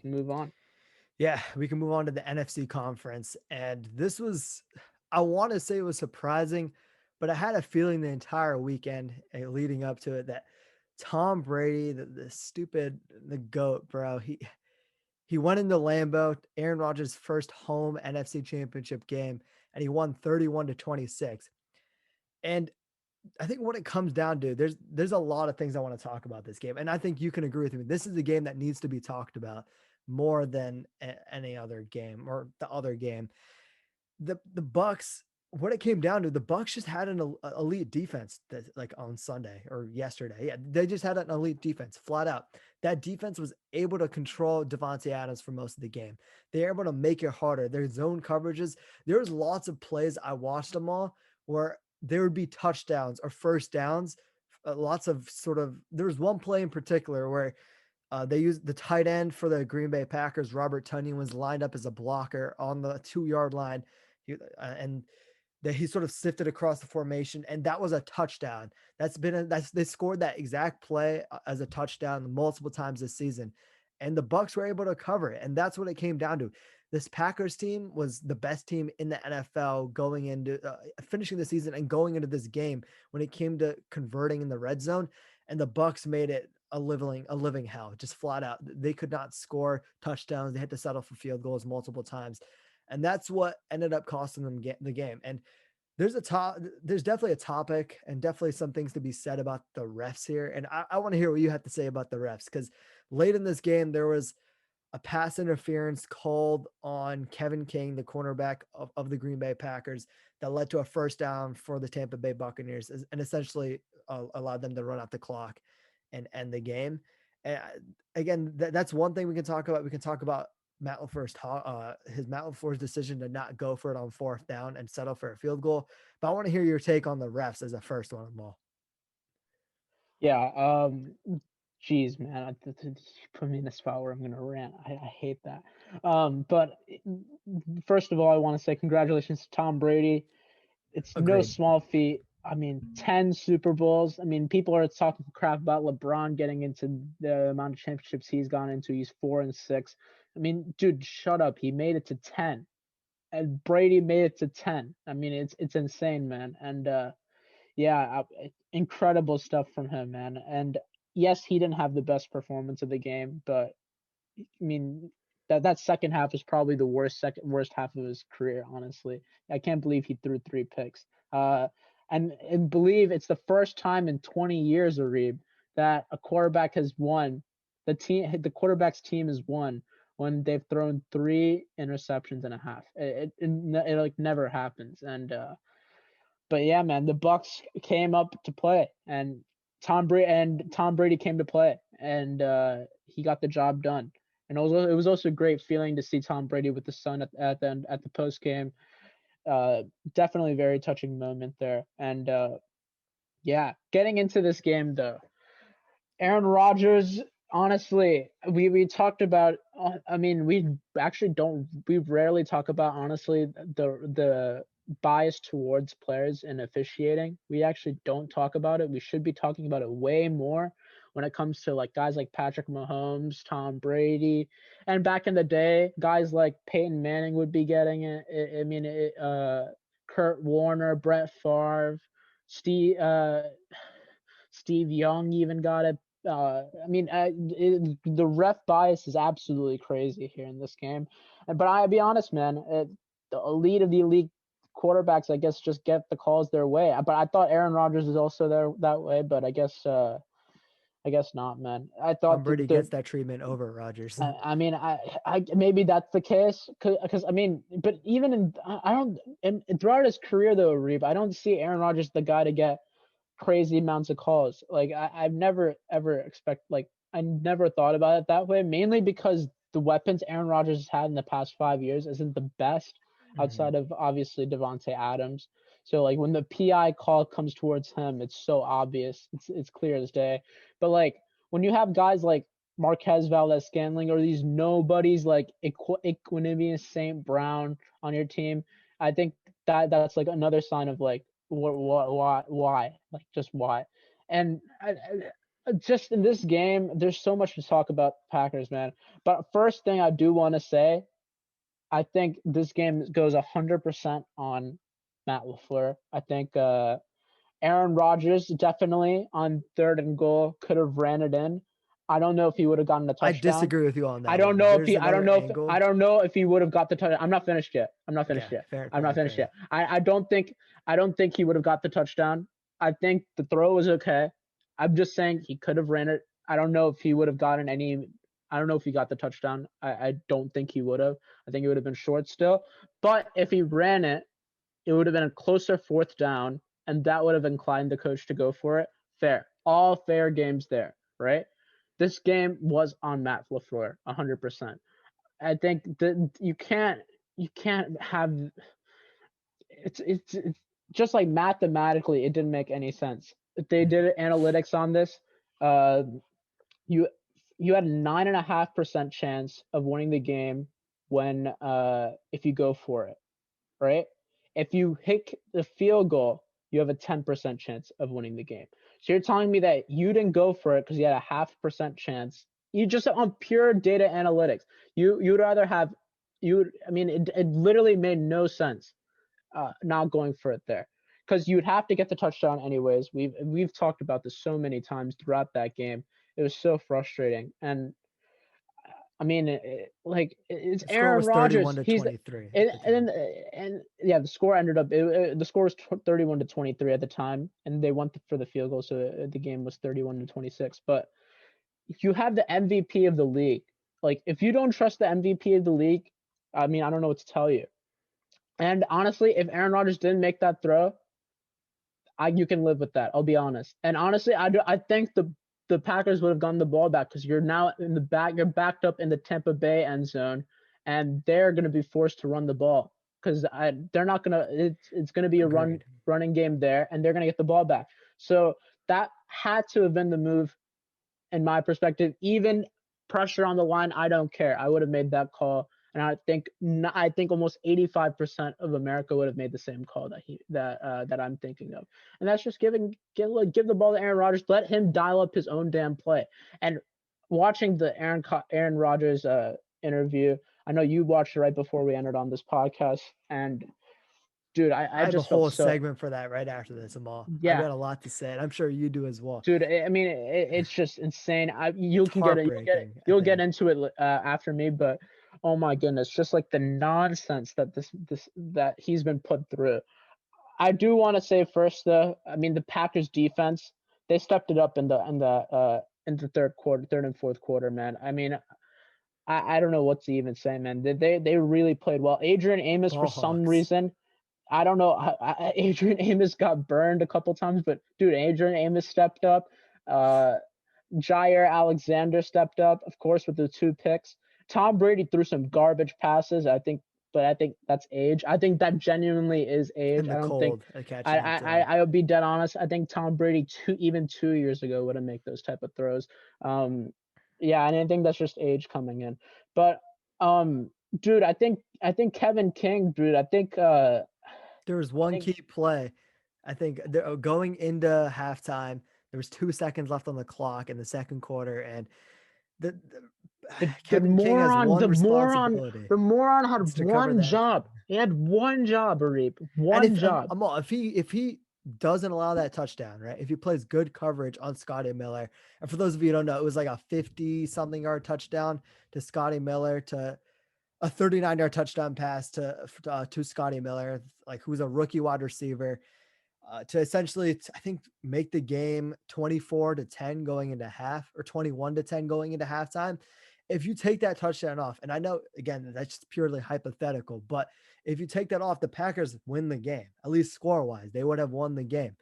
can move on. Yeah, we can move on to the NFC conference. And this was, I want to say it was surprising, but I had a feeling the entire weekend leading up to it that Tom Brady, the GOAT, bro, he went into Lambeau, Aaron Rodgers' first home NFC championship game, and he won 31-26. And I think what it comes down to, there's a lot of things I want to talk about this game, and I think you can agree with me. This is a game that needs to be talked about more than any other game or the other game. The Bucs, what it came down to, the Bucs just had an elite defense that, like on Sunday or yesterday. Yeah, they just had an elite defense, flat out. That defense was able to control Devontae Adams for most of the game. They were able to make it harder. Their zone coverages. There's lots of plays I watched them all where there would be touchdowns or first downs. Lots of there was one play in particular where they used the tight end for the Green Bay Packers. Robert Tonyan was lined up as a blocker on the 2-yard line. And that he sort of sifted across the formation, and that was a touchdown. They scored that exact play as a touchdown multiple times this season, and the Bucs were able to cover it, and that's what it came down to. This Packers team was the best team in the NFL going into finishing the season and going into this game when it came to converting in the red zone, and the Bucs made it a living hell, just flat out. They could not score touchdowns. They had to settle for field goals multiple times. And that's what ended up costing them the game. And there's definitely a topic and definitely some things to be said about the refs here. And I want to hear what you have to say about the refs, because late in this game, there was a pass interference called on Kevin King, the cornerback of the Green Bay Packers, that led to a first down for the Tampa Bay Buccaneers and essentially allowed them to run out the clock and end the game. And again, that's one thing we can talk about. We can talk about Matt LaFleur's decision to not go for it on fourth down and settle for a field goal. But I want to hear your take on the refs as a first one of them all. Yeah. Geez, man, you put me in a spot where I'm gonna rant. I hate that. But first of all, I want to say congratulations to Tom Brady. It's no Agreed. small feat. I mean, 10 Super Bowls. I mean, people are talking crap about LeBron getting into the amount of championships he's gone into. He's 4-6. I mean, dude, shut up. He made it to 10. And Brady made it to 10. I mean, it's insane, man. And yeah, incredible stuff from him, man. And yes, he didn't have the best performance of the game, but I mean, that second half is probably the worst half of his career, honestly. I can't believe he threw 3 picks. And believe it's the first time in 20 years, Arib, that a quarterback has won. The quarterback's team has won when they've thrown 3 interceptions and a half. It like never happens. And but yeah, man, the Bucs came up to play, and Tom Brady came to play, and he got the job done. And it was also a great feeling to see Tom Brady with the son at the post game. Definitely a very touching moment there. And yeah, getting into this game though, Aaron Rodgers. Honestly, we talked about. I mean, we rarely talk about honestly the bias towards players and officiating. We actually don't talk about it. We should be talking about it way more when it comes to like guys like Patrick Mahomes, Tom Brady, and back in the day, guys like Peyton Manning would be getting it. I mean, Kurt Warner, Brett Favre, Steve Steve Young even got it. I mean, the ref bias is absolutely crazy here in this game. But I'll be honest, man, the elite of the elite quarterbacks, I guess, just get the calls their way. But I thought Aaron Rodgers is also there that way, but I guess not, man. I Tom thought Brady the gets that treatment over Rodgers. I mean, I maybe that's the case because I mean, but even in I don't and throughout his career though, Reeb, I don't see Aaron Rodgers the guy to get crazy amounts of calls. Like I've never ever I never thought about it that way. Mainly because the weapons Aaron Rodgers has had in the past 5 years isn't the best Mhm. outside of obviously Devontae Adams. So like when the PI call comes towards him, it's so obvious. It's clear as day. But like when you have guys like Marquez Valdez Scantling or these nobodies like Equanimeous St. Brown on your team, I think that's like another sign of like why like just why. And just in this game, there's so much to talk about Packers, man. But first thing I do want to say, I think this game goes 100% on Matt LaFleur. I think Aaron Rodgers definitely on 3rd and goal could have ran it in. I don't know if he would have gotten a I touchdown. disagree with you on I that don't one. know if There's he. I don't another know if. I angle. don't know if he would have got the touchdown. I'm not finished yet. I'm not finished Yeah, yet. fair, I'm fair not enough, fair finished enough. yet. I don't think. I don't think he would have got the touchdown. I think the throw was okay. I'm just saying he could have ran it. I don't know if he would have gotten any. I don't know if he got the touchdown. I don't think he would have. I think it would have been short still. But if he ran it, it would have been a closer 4th down, and that would have inclined the coach to go for it. Fair. All fair games there, right? This game was on Matt LaFleur, 100%. I think that you can't have it's just like mathematically it didn't make any sense. If they did analytics on this, uh, you you had a 9.5% chance of winning the game when if you go for it, right? If you hit the field goal, you have a 10% chance of winning the game. So you're telling me that you didn't go for it because you had a 0.5% chance. You just on pure data analytics. You'd rather have you. I mean, it literally made no sense not going for it there because you'd have to get the touchdown anyways. We've talked about this so many times throughout that game. It was so frustrating, and I mean, it's The score Aaron was Rodgers. 31-23 at And the time. and yeah, the score ended up the score was 31-23 at the time, and they went for the field goal, so the game was 31-26. But if you have the MVP of the league, like if you don't trust the MVP of the league, I mean, I don't know what to tell you. And honestly, if Aaron Rodgers didn't make that throw, you can live with that. I'll be honest. And honestly, I think the Packers would have gotten the ball back because you're now in the back. You're backed up in the Tampa Bay end zone, and they're going to be forced to run the ball because they're not going to. It's going to be a Agreed. running game there, and they're going to get the ball back. So that had to have been the move, in my perspective. Even pressure on the line, I don't care. I would have made that call, and I think almost 85% of America would have made the same call that I'm thinking of, and that's just give the ball to Aaron Rodgers, let him dial up his own damn play. And watching the Aaron Rodgers interview, I know you watched it right before we entered on this podcast, and dude, I I have a just felt whole so. segment for that right after this, Amal. I've Yeah, got a lot to say, and I'm sure you do as well. dude, I mean, it's just insane. You It's can get it. heartbreaking, I You'll get think. into it after me, but oh my goodness, just like the nonsense that that he's been put through. I do want to say first, though. I mean, the Packers defense, they stepped it up in the 3rd quarter, 3rd and 4th quarter, man. I mean, I don't know what to even say, man. They really played well. Adrian Amos, for Ball some hawks. reason, I don't know. Adrian Amos got burned a couple times, but dude, Adrian Amos stepped up. Uh, Jair Alexander stepped up, of course, with the 2 picks. Tom Brady threw some garbage passes. I think that's age. I think that genuinely is age. In I the don't think. cold, catching it too. I would be dead honest. I think Tom Brady even 2 years ago wouldn't make those type of throws. Yeah, and I think that's just age coming in. But dude, I think Kevin King, dude. There was I one think key play. I think going into halftime, there was 2 seconds left on the clock in the second quarter, and the The the Kevin King has moron one the moron responsibility. the moron It's had to cover one that. job. He had one job, Arif. And One if job. Amal, if he doesn't allow that touchdown, right? If he plays good coverage on Scotty Miller, and for those of you who don't know, it was like a 50-something yard touchdown to Scotty Miller, to a 39-yard touchdown pass to Scotty Miller, like who's a rookie wide receiver, to essentially, I think, make the game 24-10 going into half, or 21-10 going into halftime. If you take that touchdown off, and I know, again, that's just purely hypothetical, but if you take that off, the Packers win the game, at least score wise. They would have won the game.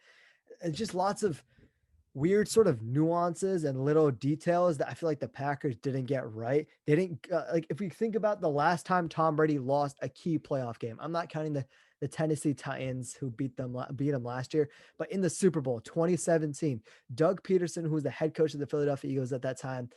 It's just lots of weird sort of nuances and little details that I feel like the Packers didn't get right. They didn't like, if we think about the last time Tom Brady lost a key playoff game, I'm not counting the Tennessee Titans who beat them last year, but in the Super Bowl 2017, Doug Peterson, who was the head coach of the Philadelphia Eagles at that time,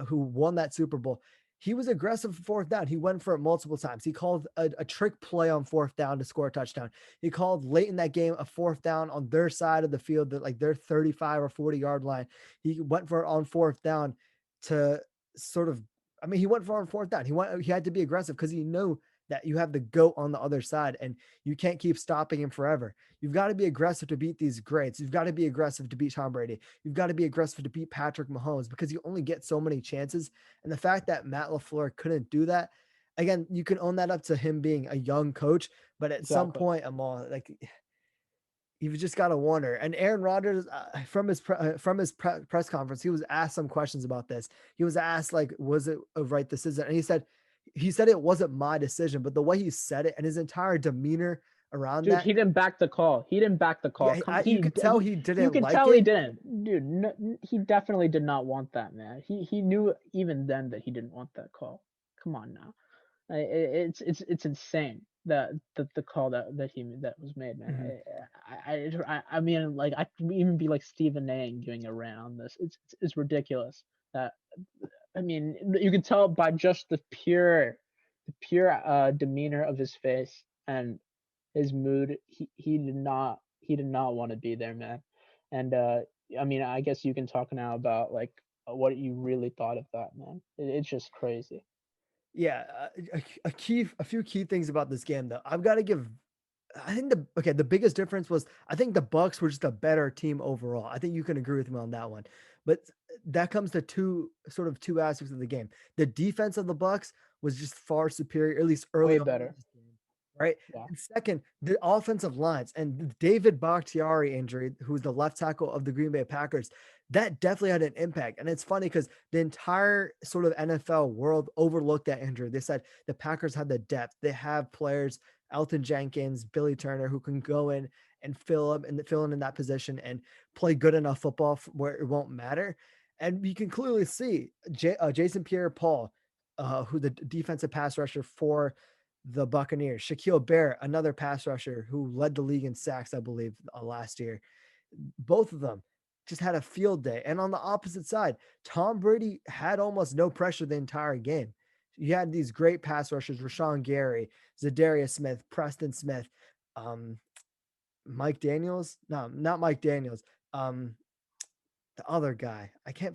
who won that Super Bowl, he was aggressive for fourth down. He went for it multiple times. He called a trick play on fourth down to score a touchdown. He called late in that game a fourth down on their side of the field, that like their 35 or 40-yard line. He went for it on fourth down to sort of, I mean, he went for it on fourth down. He had to be aggressive because he knew that you have the GOAT on the other side and you can't keep stopping him forever. You've got to be aggressive to beat these greats. You've got to be aggressive to beat Tom Brady. You've got to be aggressive to beat Patrick Mahomes because you only get so many chances. And the fact that Matt LaFleur couldn't do that, again, you can own that up to him being a young coach, but at some Exactly. point, Amal, like you've just got to wonder. And Aaron Rodgers, from his press conference, he was asked some questions about this. He was asked, like, was it a right decision? And he said it wasn't my decision, but the way he said it and his entire demeanor around Dude, that, he didn't back the call. He didn't back the call. yeah, Come, you could tell he you didn't could like tell he it. didn't. Dude, no, he definitely did not want that, man. He knew even then that he didn't want that call. Come on now. It's insane that the call that was made, man. Mhm. I mean, like, I could even be like Stephen A. doing a rant on this. It's ridiculous. That, I mean, you can tell by just the pure demeanor of his face and his mood. He did not want to be there, man. And I mean, I guess you can talk now about like what you really thought of that, man. It's just crazy. Yeah, a few key things about this game though. I've got to give. I think the biggest difference was I think the Bucks were just a better team overall. I think you can agree with me on that one. But that comes to two aspects of the game. The defense of the Bucks was just far superior, at least early Way on in better. this game, right? Yeah. And second, the offensive lines and the David Bakhtiari injury, who's the left tackle of the Green Bay Packers, that definitely had an impact. And it's funny because the entire sort of NFL world overlooked that injury. They said the Packers had the depth. They have players, Elton Jenkins, Billy Turner, who can go in and fill in that position and play good enough football where it won't matter. And you can clearly see Jason Pierre-Paul, who the defensive pass rusher for the Buccaneers, Shaquille Barrett, another pass rusher who led the league in sacks, I believe, last year. Both of them just had a field day. And on the opposite side, Tom Brady had almost no pressure the entire game. You had these great pass rushers, Rashawn Gary, Zadarius Smith, Preston Smith, um, Mike Daniels. No, not Mike Daniels. The other guy. I can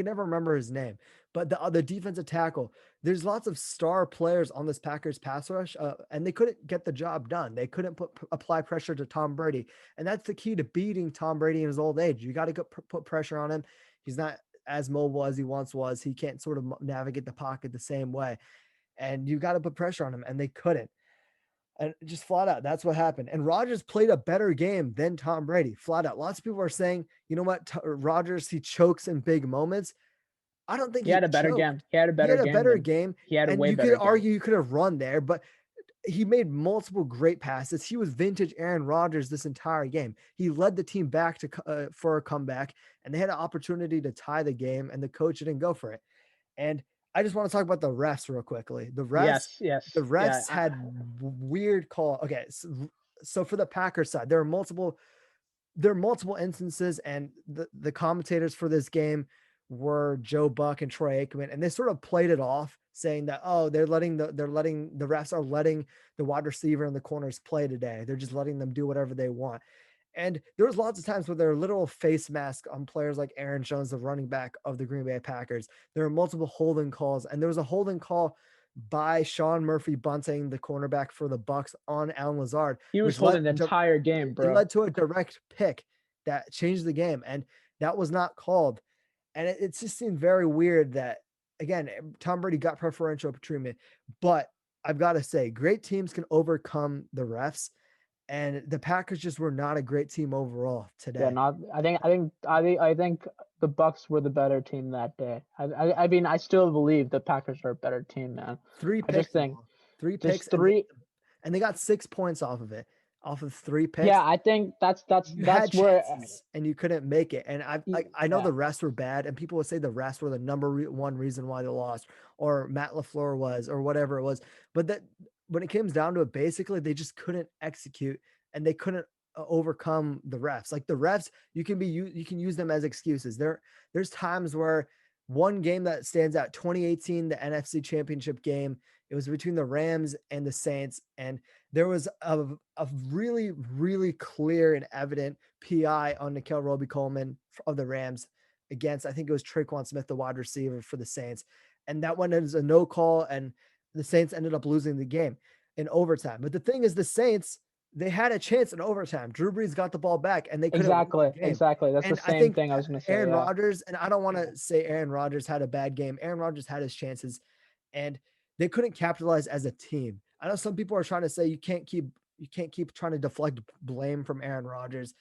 never remember his name. But the other defensive tackle. There's lots of star players on this Packers pass rush, and they couldn't get the job done. They couldn't apply pressure to Tom Brady, and that's the key to beating Tom Brady in his old age. You got to put pressure on him. He's not as mobile as he once was. He can't sort of navigate the pocket the same way, and you got to put pressure on him, and they couldn't. And just flat out, that's what happened. And Rodgers played a better game than Tom Brady, flat out. Lots of people are saying, you know what, Rodgers, he chokes in big moments. I don't think He he had a better choked. game. He had a He better had a game better than game, he had a and way you could better game. argue you could have run there, but he made multiple great passes. He was vintage Aaron Rodgers this entire game. He led the team back to for a comeback, and they had an opportunity to tie the game, and the coach didn't go for it. And I just want to talk about the refs real quickly. Yes, The yes, yeah. refs had weird call. Okay, so for the Packers side, there are multiple instances, and the commentators for this game were Joe Buck and Troy Aikman, and they sort of played it off, saying that, oh, the refs are letting the wide receiver and the corners play today. They're just letting them do whatever they want. And there was lots of times where there were literal face masks on players like Aaron Jones, the running back of the Green Bay Packers. There were multiple holding calls, and there was a holding call by Sean Murphy Bunting, the cornerback for the Bucs, on Alan Lazard, He was which led holding the entire game, it bro. led to a direct pick that changed the game, and that was not called. And it just seemed very weird that, again, Tom Brady got preferential treatment, but I've got to say, great teams can overcome the refs, and the Packers just were not a great team overall Yeah, today. not. I think the Bucks were the better team that day. I mean, I still believe the Packers are a better team, man. Three I just picks, think three just picks, three. and they got 6 points off of it, off of three Yeah, picks. I think that's that's You had that's where. chances and you couldn't make it. And I know Yeah, the refs were bad, and people would say the refs were the number one reason why they lost, or Matt LaFleur was, or whatever it was. But that when it comes down to it, basically they just couldn't execute, and they couldn't overcome the refs. Like the refs, you can use them as excuses. There's times where one game that stands out, 2018, the NFC Championship game. It was between the Rams and the Saints, and there was a really, really clear and evident PI on Nikel Roby-Coleman of the Rams against, I think it was Traquan Smith, the wide receiver for the Saints. And that one is a no call, and the Saints ended up losing the game in overtime. But the thing is, the Saints, they had a chance in overtime. Drew Brees got the ball back, and they couldn't win the Exactly, game. exactly. That's the And I same think thing I was gonna say. Aaron Yeah. Rodgers, and I don't want to say Aaron Rodgers had a bad game. Aaron Rodgers had his chances, and they couldn't capitalize as a team. I know some people are trying to say you can't keep trying to deflect blame from Aaron Rodgers,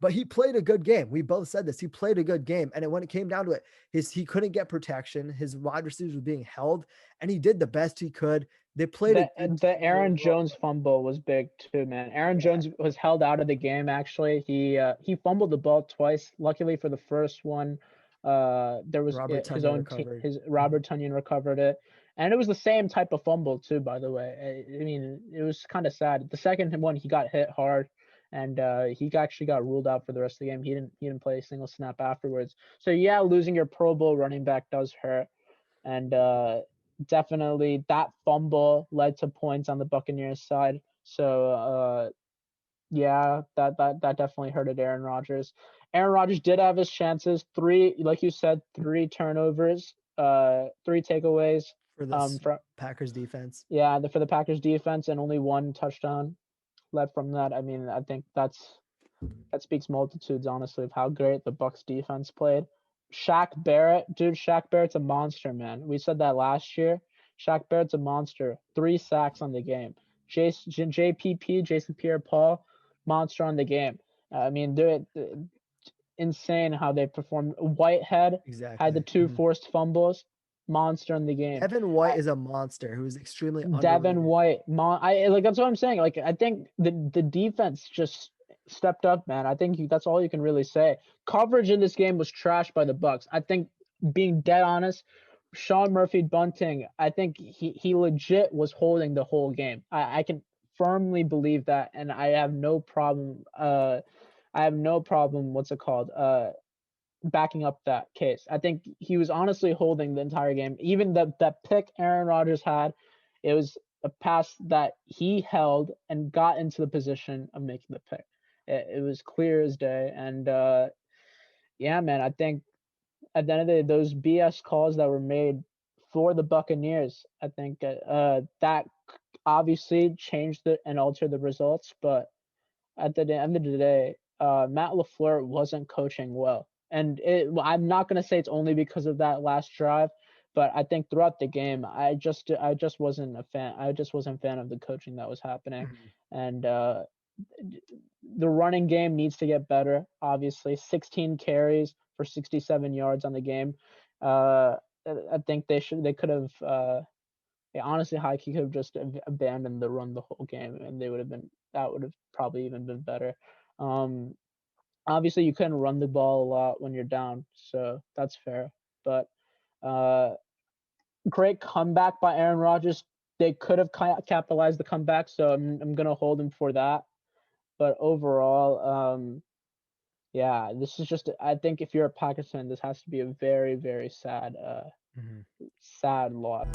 but he played a good game. We both said this. He played a good game, and when it came down to it, he couldn't get protection. His wide receivers were being held, and he did the best he could. They played a good The team Aaron overall. Jones fumble was big too, man. Aaron Yeah, Jones was held out of the game actually. He fumbled the ball twice. Luckily for the first one, there was Robert his Tonyan own team, recovered. his Robert Tonyan recovered it. And it was the same type of fumble too, by the way. I mean, it was kind of sad. The second one he got hit hard, and he actually got ruled out for the rest of the game. He didn't play a single snap afterwards. So yeah, losing your Pro Bowl running back does hurt. And definitely that fumble led to points on the Buccaneers side. So yeah, that definitely hurted Aaron Rodgers. Aaron Rodgers did have his chances. Three, like you said, three turnovers, three takeaways. For this From Packers defense. yeah, for the Packers defense, and only one touchdown led from that. I mean, I think that speaks multitudes, honestly, of how great the Bucs defense played. Shaq Barrett, dude, Shaq Barrett's a monster, man. We said that last year. Shaq Barrett's a monster. 3 sacks on the game. JPP, Jason Pierre-Paul, monster on the game. I mean, they're insane how they performed. Whitehead had the Exactly. 2 forced fumbles, monster in the game. Devin White is a monster who is extremely Devin underrated. White, I like that's what I'm saying. Like I think the defense just stepped up, man. I think that's all you can really say. Coverage in this game was trashed by the Bucs. I think, being dead honest, Sean Murphy Bunting, I think he legit was holding the whole game. I can firmly believe that, and I have no problem. I have no problem. What's it called? Backing up that case. I think he was honestly holding the entire game. Even that pick Aaron Rodgers had, it was a pass that he held and got into the position of making the pick. It was clear as day. And yeah, man, I think at the end of the day, those BS calls that were made for the Buccaneers, I think that obviously changed and altered the results. But at the end of the day, Matt LaFleur wasn't coaching well. And I'm not going to say it's only because of that last drive, but I think throughout the game, I just wasn't a fan. I just wasn't a fan of the coaching that was happening. Mhm. And the running game needs to get better, obviously. 16 carries for 67 yards on the game. I think they could have, honestly, Heike could have just abandoned the run the whole game, and that would have probably even been better. Um, Obviously, you couldn't run the ball a lot when you're down, so that's fair. But uh, great comeback by Aaron Rodgers. They could have capitalized the comeback, so I'm gonna hold him for that. But overall, yeah, this is just. I think if you're a Packers fan, this has to be a very, very sad, Mhm. sad loss.